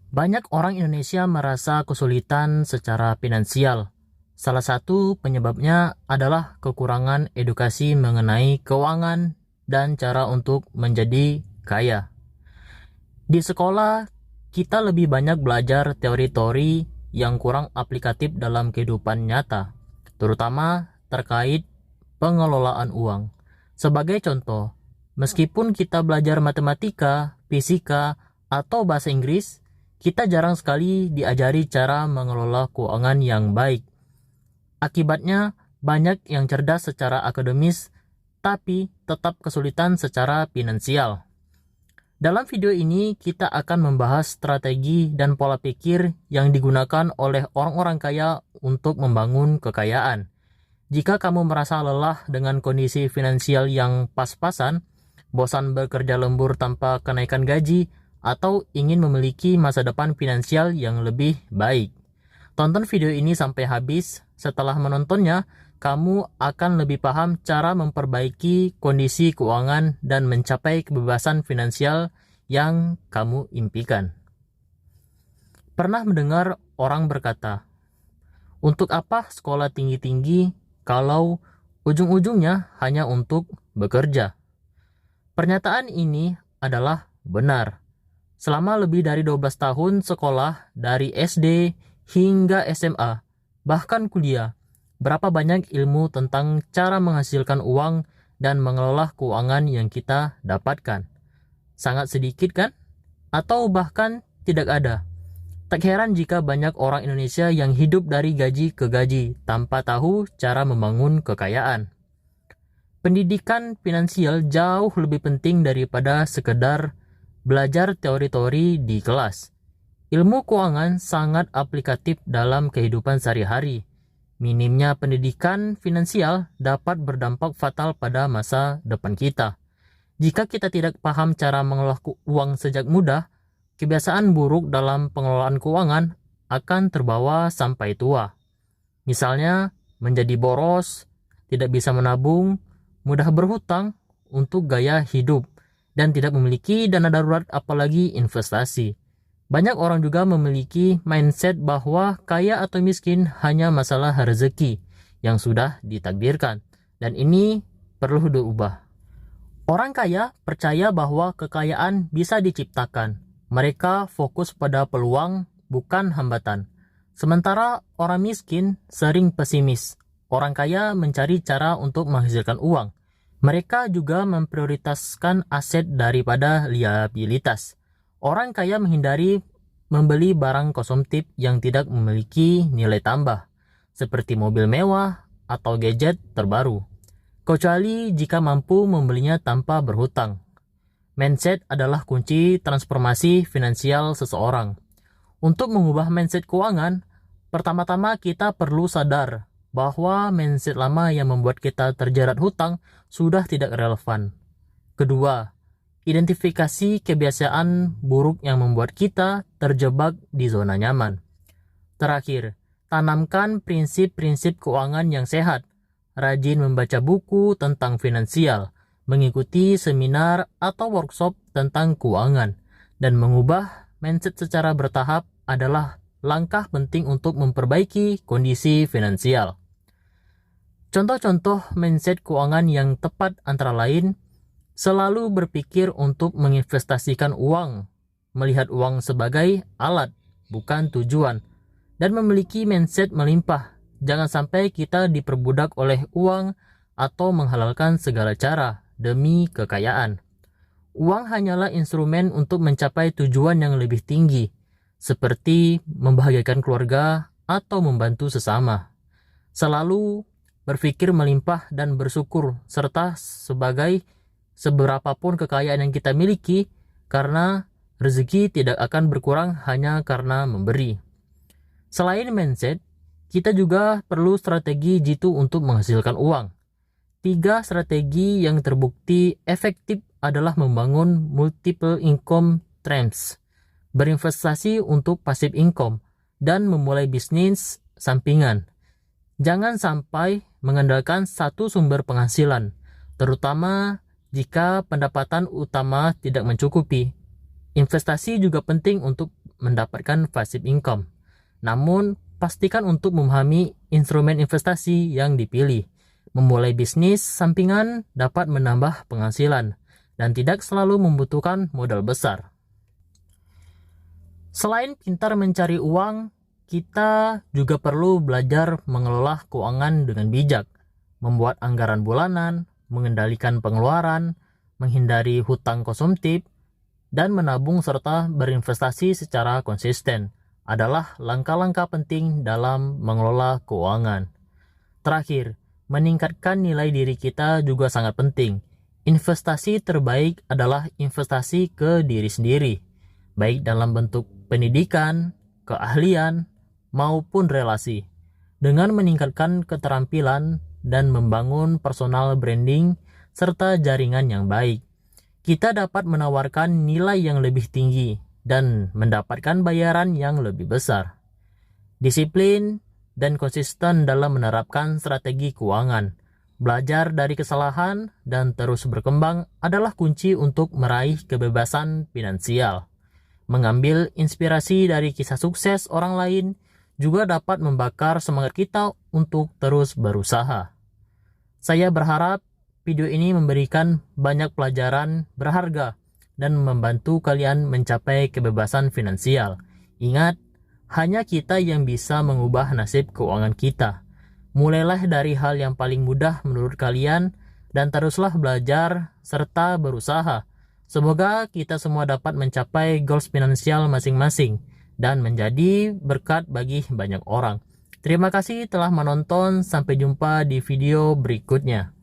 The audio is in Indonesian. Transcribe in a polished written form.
Banyak orang Indonesia merasa kesulitan secara finansial. Salah satu penyebabnya adalah kekurangan edukasi mengenai keuangan dan cara untuk menjadi kaya. Di sekolah, kita lebih banyak belajar teori-teori yang kurang aplikatif dalam kehidupan nyata, terutama terkait pengelolaan uang. Sebagai contoh, meskipun kita belajar matematika, fisika, atau bahasa Inggris, kita jarang sekali diajari cara mengelola keuangan yang baik. Akibatnya, banyak yang cerdas secara akademis, tapi tetap kesulitan secara finansial. Dalam video ini, kita akan membahas strategi dan pola pikir yang digunakan oleh orang-orang kaya untuk membangun kekayaan. Jika kamu merasa lelah dengan kondisi finansial yang pas-pasan, bosan bekerja lembur tanpa kenaikan gaji, atau ingin memiliki masa depan finansial yang lebih baik, tonton video ini sampai habis. Setelah menontonnya, kamu akan lebih paham cara memperbaiki kondisi keuangan dan mencapai kebebasan finansial yang kamu impikan. Pernah mendengar orang berkata, "Untuk apa sekolah tinggi-tinggi kalau ujung-ujungnya hanya untuk bekerja?" Pernyataan ini adalah benar. Selama lebih dari 12 tahun sekolah dari SD hingga SMA, bahkan kuliah, berapa banyak ilmu tentang cara menghasilkan uang dan mengelola keuangan yang kita dapatkan? Sangat sedikit kan? Atau bahkan tidak ada. Tak heran jika banyak orang Indonesia yang hidup dari gaji ke gaji tanpa tahu cara membangun kekayaan. Pendidikan finansial jauh lebih penting daripada sekedar belajar teori-teori di kelas. Ilmu keuangan sangat aplikatif dalam kehidupan sehari-hari. Minimnya pendidikan finansial dapat berdampak fatal pada masa depan kita. Jika kita tidak paham cara mengelola uang sejak muda, kebiasaan buruk dalam pengelolaan keuangan akan terbawa sampai tua. Misalnya, menjadi boros, tidak bisa menabung, mudah berhutang untuk gaya hidup, dan tidak memiliki dana darurat apalagi investasi. Banyak orang juga memiliki mindset bahwa kaya atau miskin hanya masalah rezeki yang sudah ditakdirkan, dan ini perlu diubah. Orang kaya percaya bahwa kekayaan bisa diciptakan. Mereka fokus pada peluang, bukan hambatan. Sementara orang miskin sering pesimis. Orang kaya mencari cara untuk menghasilkan uang. Mereka juga memprioritaskan aset daripada liabilitas. Orang kaya menghindari membeli barang konsumtif yang tidak memiliki nilai tambah, seperti mobil mewah atau gadget terbaru, kecuali jika mampu membelinya tanpa berhutang. Mindset adalah kunci transformasi finansial seseorang. Untuk mengubah mindset keuangan, pertama-tama kita perlu sadar bahwa mindset lama yang membuat kita terjerat hutang sudah tidak relevan. Kedua, identifikasi kebiasaan buruk yang membuat kita terjebak di zona nyaman. Terakhir, tanamkan prinsip-prinsip keuangan yang sehat. Rajin membaca buku tentang finansial, mengikuti seminar atau workshop tentang keuangan, dan mengubah mindset secara bertahap adalah langkah penting untuk memperbaiki kondisi finansial. Contoh-contoh mindset keuangan yang tepat antara lain, selalu berpikir untuk menginvestasikan uang, melihat uang sebagai alat, bukan tujuan, dan memiliki mindset melimpah. Jangan sampai kita diperbudak oleh uang atau menghalalkan segala cara demi kekayaan. Uang hanyalah instrumen untuk mencapai tujuan yang lebih tinggi, seperti membahagiakan keluarga atau membantu sesama. Selalu berpikir melimpah dan bersyukur, serta seberapapun kekayaan yang kita miliki, karena rezeki tidak akan berkurang hanya karena memberi. Selain mindset, kita juga perlu strategi jitu untuk menghasilkan uang. 3 strategi yang terbukti efektif adalah membangun multiple income streams, berinvestasi untuk passive income, dan memulai bisnis sampingan. Jangan sampai mengandalkan satu sumber penghasilan, terutama jika pendapatan utama tidak mencukupi. Investasi juga penting untuk mendapatkan passive income. Namun, pastikan untuk memahami instrumen investasi yang dipilih. Memulai bisnis sampingan dapat menambah penghasilan dan tidak selalu membutuhkan modal besar. Selain pintar mencari uang, kita juga perlu belajar mengelola keuangan dengan bijak, membuat anggaran bulanan, mengendalikan pengeluaran, menghindari hutang konsumtif, dan menabung serta berinvestasi secara konsisten adalah langkah-langkah penting dalam mengelola keuangan. Terakhir, meningkatkan nilai diri kita juga sangat penting. Investasi terbaik adalah investasi ke diri sendiri, baik dalam bentuk pendidikan, keahlian, maupun relasi. Dengan meningkatkan keterampilan dan membangun personal branding serta jaringan yang baik, kita dapat menawarkan nilai yang lebih tinggi dan mendapatkan bayaran yang lebih besar. Disiplin dan konsisten dalam menerapkan strategi keuangan, belajar dari kesalahan, dan terus berkembang adalah kunci untuk meraih kebebasan finansial. Mengambil inspirasi dari kisah sukses orang lain juga dapat membakar semangat kita untuk terus berusaha. Saya berharap video ini memberikan banyak pelajaran berharga dan membantu kalian mencapai kebebasan finansial. Ingat, hanya kita yang bisa mengubah nasib keuangan kita. Mulailah dari hal yang paling mudah menurut kalian dan teruslah belajar serta berusaha. Semoga kita semua dapat mencapai goals finansial masing-masing dan menjadi berkat bagi banyak orang. Terima kasih telah menonton, sampai jumpa di video berikutnya.